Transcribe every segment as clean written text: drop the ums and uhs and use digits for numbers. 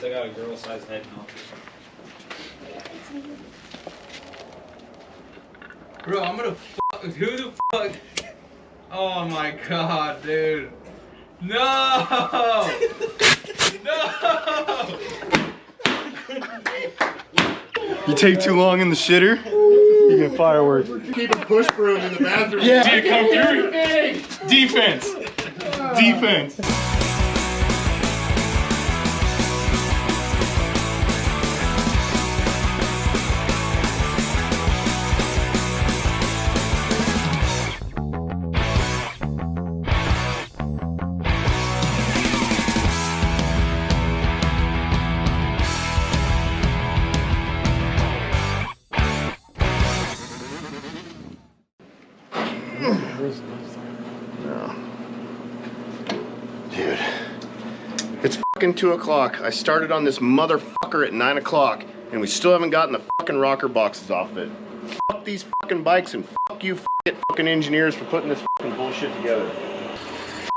They got a girl-sized head now. Bro, I'm gonna fuck. Who the fuck? Oh my god, dude. No! No! You take too long in the shitter, you get fireworks. Keep a push broom in the bathroom. Yeah. See it come through? Defense. Defense. Dude, it's fucking 2 o'clock. I started on this motherfucker at 9 o'clock, and we still haven't gotten the fucking rocker boxes off of it. Fuck these fucking bikes, and fuck you fucking engineers for putting this fucking bullshit together.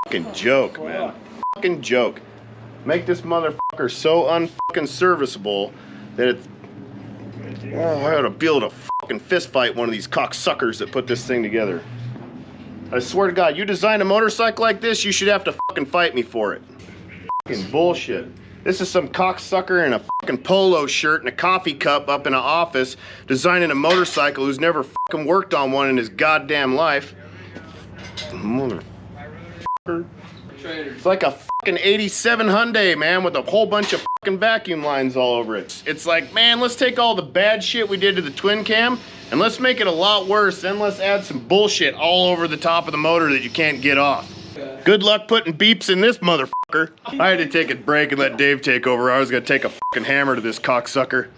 Fucking joke, man. Fucking joke. Make this motherfucker so unfucking serviceable that it's... Oh, I ought to be able to fucking fist fight one of these cocksuckers that put this thing together. I swear to God, you design a motorcycle like this, you should have to fucking fight me for it. Fucking bullshit. This is some cocksucker in a fucking polo shirt and a coffee cup up in an office designing a motorcycle who's never fucking worked on one in his goddamn life. Motherfucker. It's like a fucking 87 Hyundai, man, with a whole bunch of fucking vacuum lines all over it. It's like, man, let's take all the bad shit we did to the twin cam and let's make it a lot worse, then let's add some bullshit all over the top of the motor that you can't get off. Good luck putting beeps in this motherfucker. I had to take a break and let Dave take over. I was gonna take a fucking hammer to this cocksucker.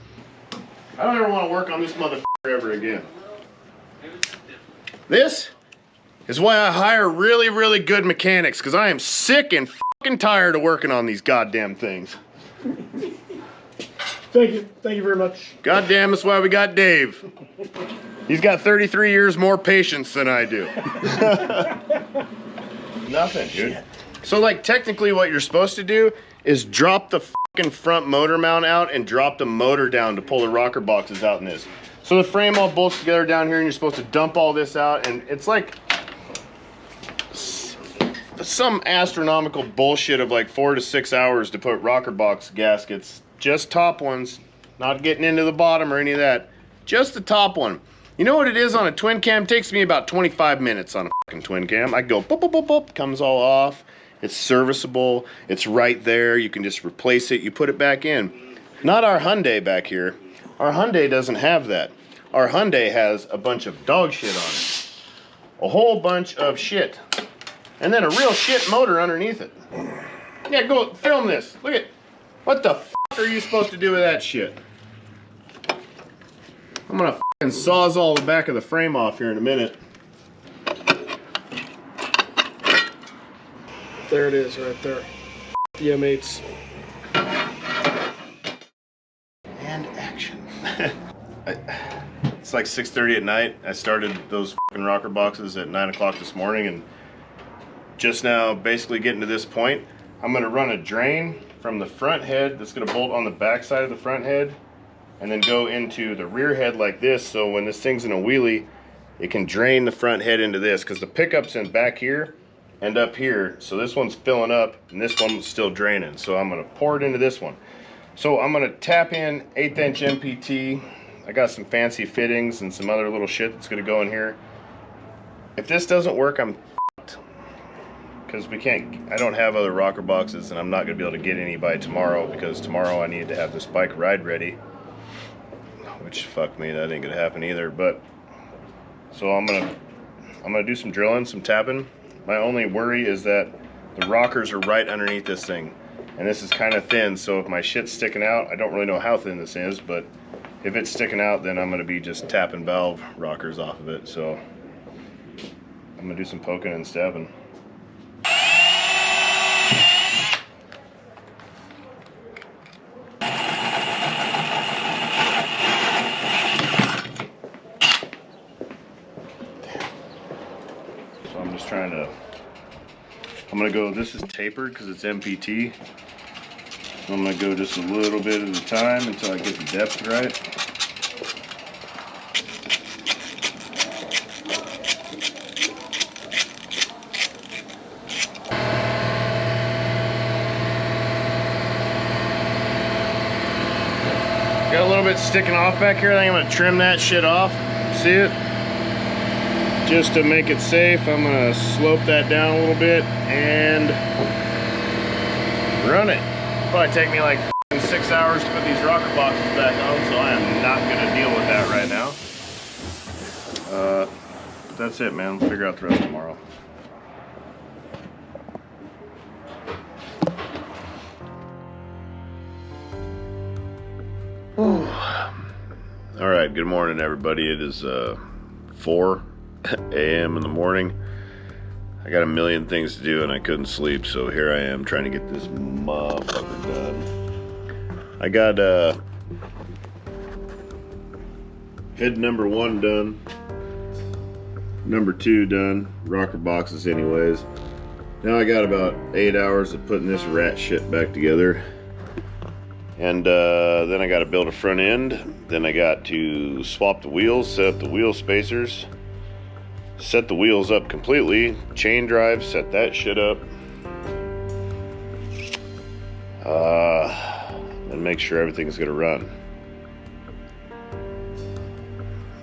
I don't ever want to work on this motherfucker ever again. This is why I hire really, really good mechanics, because I am sick and fucking tired of working on these goddamn things. Thank you very much. Goddamn, that's why we got Dave. He's got 33 years more patience than I do. Nothing, dude. So, like, technically what you're supposed to do is drop the fucking front motor mount out and drop the motor down to pull the rocker boxes out in this. So the frame all bolts together down here and you're supposed to dump all this out, and it's like some astronomical bullshit of like 4 to 6 hours to put rocker box gaskets. Just top ones, not getting into the bottom or any of that. Just the top one. You know what it is on a twin cam? It takes me about 25 minutes on a fucking twin cam. I go boop, boop, boop, boop, comes all off. It's serviceable. It's right there. You can just replace it. You put it back in. Not our Hyundai back here. Our Hyundai doesn't have that. Our Hyundai has a bunch of dog shit on it. A whole bunch of shit. And then a real shit motor underneath it. Yeah, go film this. Look at, what the fuck are you supposed to do with that shit? I'm gonna fucking sawzall the back of the frame off here in a minute. There it is right there. Yeah, mates. And action. It's like 6:30 at night. I started those fucking rocker boxes at 9 o'clock this morning, and just now basically getting to this point, I'm gonna run a drain from the front head that's gonna bolt on the back side of the front head and then go into the rear head like this, so when this thing's in a wheelie, it can drain the front head into this, because the pickups in back here and up here, so this one's filling up and this one's still draining, so I'm gonna pour it into this one. So I'm gonna tap in 1/8 inch MPT. I got some fancy fittings and some other little shit that's gonna go in here. If this doesn't work, I'm f***ed, because I don't have other rocker boxes, and I'm not gonna be able to get any by tomorrow, because tomorrow I need to have this bike ride ready. Which, fuck me, that ain't gonna happen either. But so I'm gonna do some drilling, some tapping. My only worry is that the rockers are right underneath this thing, and this is kind of thin, so if my shit's sticking out, I don't really know how thin this is, but if it's sticking out, then I'm gonna be just tapping valve rockers off of it. So I'm gonna do some poking and stabbing. I'm gonna go, this is tapered because it's MPT. So I'm going to go just a little bit at a time until I get the depth right. Got a little bit sticking off back here. I think I'm gonna trim that shit off. See it? Just to make it safe, I'm gonna slope that down a little bit and run it. Probably take me like 6 hours to put these rocker boxes back on, so I am not gonna deal with that right now. But that's it, man. We'll figure out the rest tomorrow. All right, good morning, everybody. It is 4 a.m. in the morning. I got a million things to do and I couldn't sleep, so here I am trying to get this motherfucker done. I got head number 1 done, number 2 done, rocker boxes anyways. Now I got about 8 hours of putting this rat shit back together. And then I got to build a front end. Then I got to swap the wheels, set up the wheel spacers, set the wheels up completely, chain drive, set that shit up, and make sure everything's gonna run.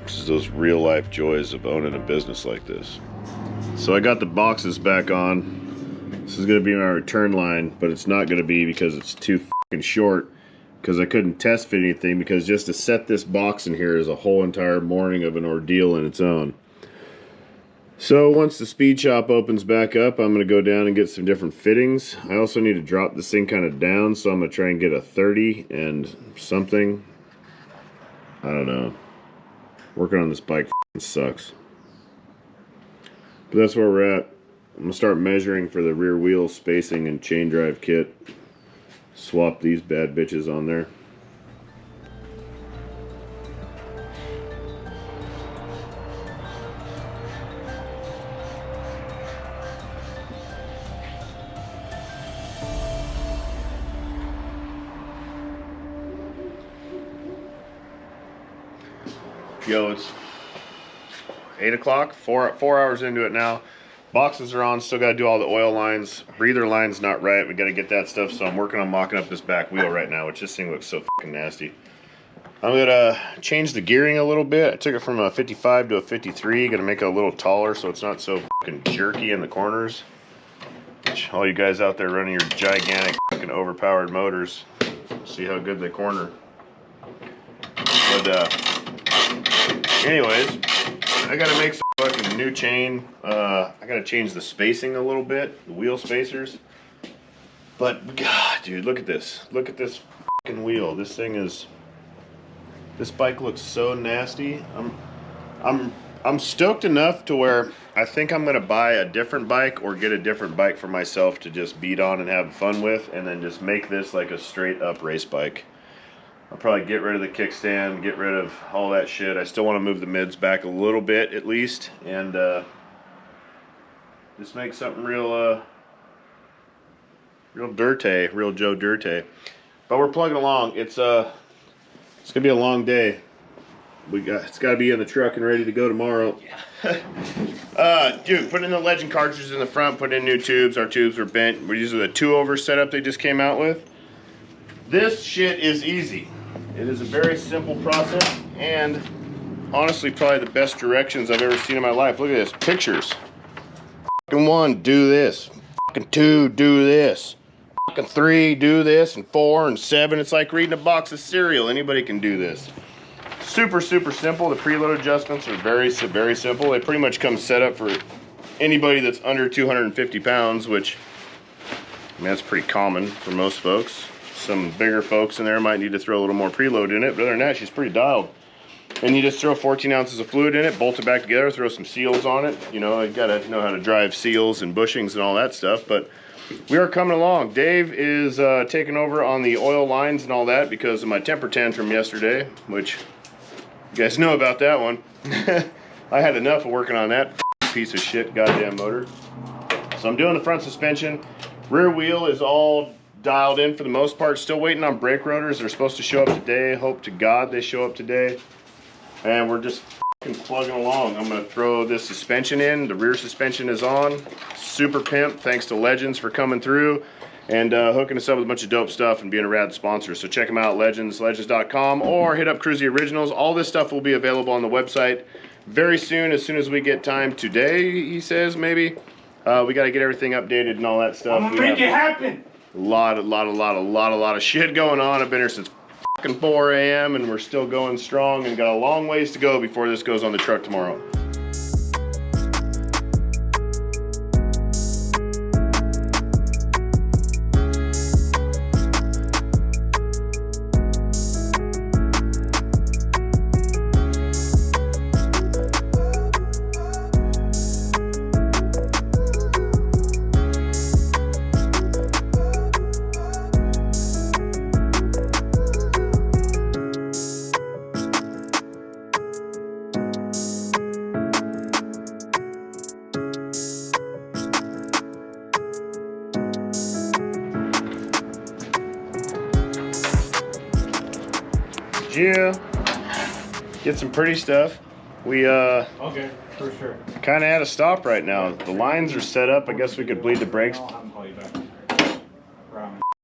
This is those real life joys of owning a business like this. So I got the boxes back on. This is gonna be my return line, but it's not gonna be because it's too fucking short. Because I couldn't test fit anything, because just to set this box in here is a whole entire morning of an ordeal in its own. So once the speed shop opens back up, I'm going to go down and get some different fittings. I also need to drop this thing kind of down, so I'm going to try and get a 30 and something. I don't know. Working on this bike sucks. But that's where we're at. I'm going to start measuring for the rear wheel spacing and chain drive kit. Swap these bad bitches on there. Yo, it's 8 o'clock, 4 hours into it now. Boxes are on, still got to do all the oil lines. Breather line's not right, we got to get that stuff, so I'm working on mocking up this back wheel right now, which this thing looks so fucking nasty. I'm going to change the gearing a little bit. I took it from a 55 to a 53, going to make it a little taller so it's not so fucking jerky in the corners. Which, all you guys out there running your gigantic fucking overpowered motors, see how good they corner. But anyways, I got to make some fucking new chain. I gotta change the spacing a little bit, the wheel spacers. But God, dude, look at this. Look at this fucking wheel. This bike looks so nasty. I'm stoked enough to where I think I'm gonna buy a different bike or get a different bike for myself to just beat on and have fun with, and then just make this like a straight up race bike. I'll probably get rid of the kickstand, get rid of all that shit. I still want to move the mids back a little bit at least, and just make something real dirty, real Joe dirty. But we're plugging along. It's gonna be a long day. It's got to be in the truck and ready to go tomorrow. Yeah. Dude, put in the Legend cartridges in the front. Put in new tubes. Our tubes were bent. We're using the 2-over setup they just came out with. This shit is easy. It is a very simple process, and honestly probably the best directions I've ever seen in my life. Look at this, pictures. Fucking 1, do this. Fucking 2, do this. Fucking 3, do this, and 4 and 7. It's like reading a box of cereal. Anybody can do this. Super, super simple. The preload adjustments are very, very simple. They pretty much come set up for anybody that's under 250 pounds, which, I mean, that's pretty common for most folks. Some bigger folks in there might need to throw a little more preload in it, but other than that, she's pretty dialed. And you just throw 14 ounces of fluid in it, bolt it back together, throw some seals on it. You know, you gotta know how to drive seals and bushings and all that stuff, but we are coming along. Dave is taking over on the oil lines and all that because of my temper tantrum yesterday, which you guys know about that one. I had enough of working on that piece of shit goddamn motor. So I'm doing the front suspension. Rear wheel is all dialed in for the most part. Still waiting on brake rotors. They're supposed to show up today. Hope to God they show up today. And we're just plugging along. I'm going to throw this suspension in. The rear suspension is on. Super pimp. Thanks to Legends for coming through and hooking us up with a bunch of dope stuff and being a rad sponsor. So check them out, legends.com, or hit up Kruesi Originals. All this stuff will be available on the website very soon as we get time today, he says, maybe. We got to get everything updated and all that stuff. I'm gonna make it happen. A lot of shit going on. I've been here since fucking 4 a.m. and we're still going strong and got a long ways to go before this goes on the truck tomorrow. Yeah, get some pretty stuff. We Okay, for sure. kind of at a stop right now. The lines are set up. I guess we could bleed the brakes. I'll have him call you back.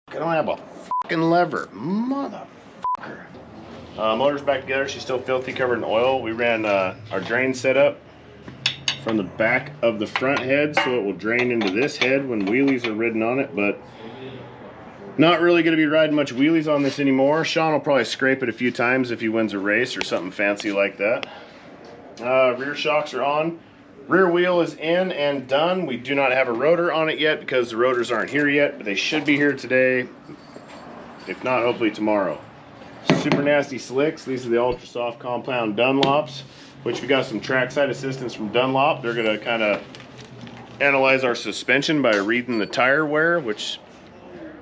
I don't have a fucking lever, motherfucker. Motor's back together. She's still filthy, covered in oil. We ran our drain setup from the back of the front head, so it will drain into this head when wheelies are ridden on it. But not really going to be riding much wheelies on this anymore. Sean will probably scrape it a few times if he wins a race or something fancy like that. Rear shocks are on. Rear wheel is in and done. We do not have a rotor on it yet because the rotors aren't here yet, but they should be here today. If not, hopefully tomorrow. Super nasty slicks. These are the ultra soft compound Dunlops, which we got some trackside assistance from Dunlop. They're going to kind of analyze our suspension by reading the tire wear, which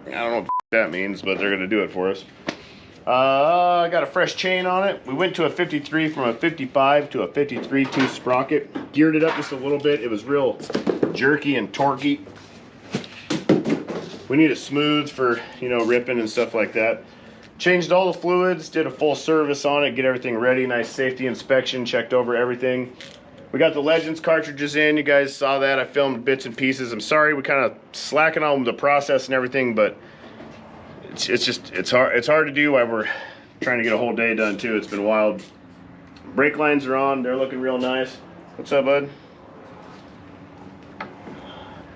I don't know what that means, but they're going to do it for us. I got a fresh chain on it. We went to a 53 from a 55 to a 53 tooth sprocket. Geared it up just a little bit. It was real jerky and torquey. We need it smooth for, you know, ripping and stuff like that. Changed all the fluids, did a full service on it, get everything ready. Nice safety inspection, checked over everything. We got the Legends cartridges in. You guys saw that. I filmed bits and pieces. I'm sorry we kind of slacking on the process and everything, but it's hard to do while we're trying to get a whole day done too. It's been wild. Brake lines are on. They're looking real nice. What's up, bud?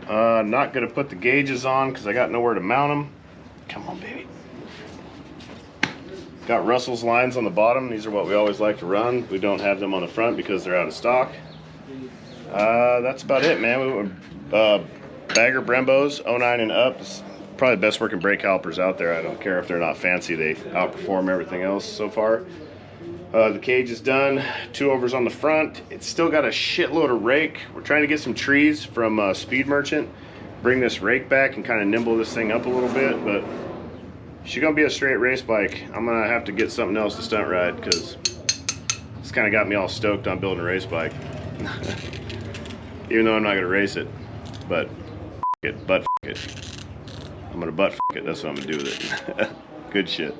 Not gonna put the gauges on because I got nowhere to mount them. Come on, baby. Got Russell's lines on the bottom. These are what we always like to run. We don't have them on the front because they're out of stock. That's about it, man. We went Bagger Brembos 09 and up. It's probably the best working brake calipers out there. I don't care if they're not fancy. They outperform everything else so far. The cage is done. 2 overs on the front. It's still got a shitload of rake. We're trying to get some trees from Speed Merchant. Bring this rake back and kind of nimble this thing up a little bit, but she's gonna be a straight race bike. I'm gonna have to get something else to stunt ride because it's kind of got me all stoked on building a race bike. Even though I'm not gonna race it, but it, I'm gonna butt it. That's what I'm gonna do with it. Good shit.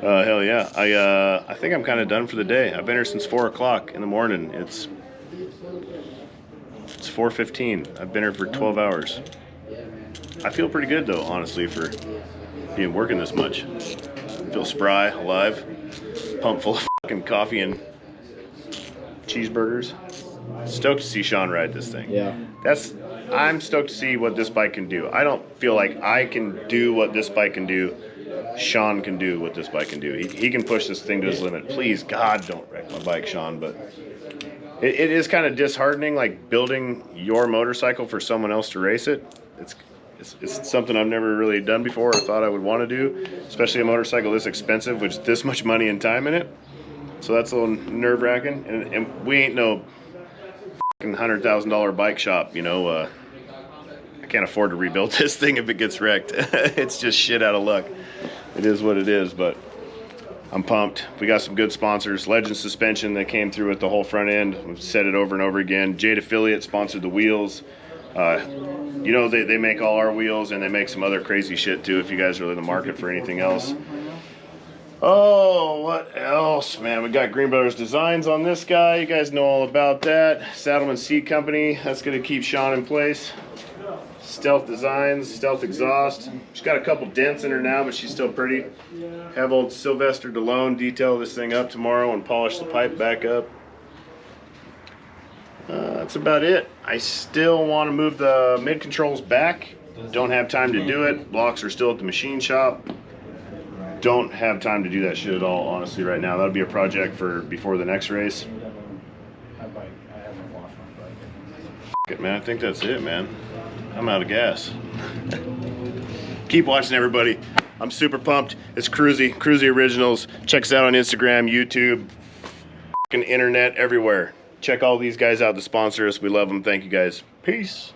Hell yeah. I think I'm kind of done for the day. I've been here since 4 o'clock in the morning. It's 4:15. I've been here for 12 hours. I feel pretty good though, honestly, for being working this much. I feel spry, alive, pumped full of fucking coffee and cheeseburgers. Stoked to see Sean ride this thing. Yeah. I'm stoked to see what this bike can do. I don't feel like I can do what this bike can do. Sean can do what this bike can do. He can push this thing to his limit. Please, God, don't wreck my bike, Sean. But it is kind of disheartening, like building your motorcycle for someone else to race it. It's something I've never really done before or thought I would want to do, especially a motorcycle this expensive with this much money and time in it. So that's a little nerve-wracking. And we ain't no $100,000 bike shop, you know. I can't afford to rebuild this thing if it gets wrecked. It's just shit out of luck. It is what it is, but I'm pumped. We got some good sponsors. Legend Suspension, that came through with the whole front end. We've said it over and over again. Jade Affiliate sponsored the wheels. You know, they make all our wheels, and they make some other crazy shit too if you guys are in the market for anything else. Oh, what else, man? We got Green Brothers Designs on this guy. You guys know all about that. Saddleman Seat Company. That's going to keep Sean in place. Stealth Designs, Stealth Exhaust. She's got a couple dents in her now, but she's still pretty. Have old Sylvester DeLone detail this thing up tomorrow and polish the pipe back up. That's about it. I still want to move the mid controls back. Don't have time to do it. Blocks are still at the machine shop. Don't have time to do that shit at all, honestly, right now. That'll be a project for before the next race. Good, man. I think that's it, man. I'm out of gas. Keep watching, everybody. I'm super pumped. It's Kruesi Originals. Check us out on Instagram, YouTube, internet, everywhere. Check all these guys out to sponsor us. We love them. Thank you, guys. Peace.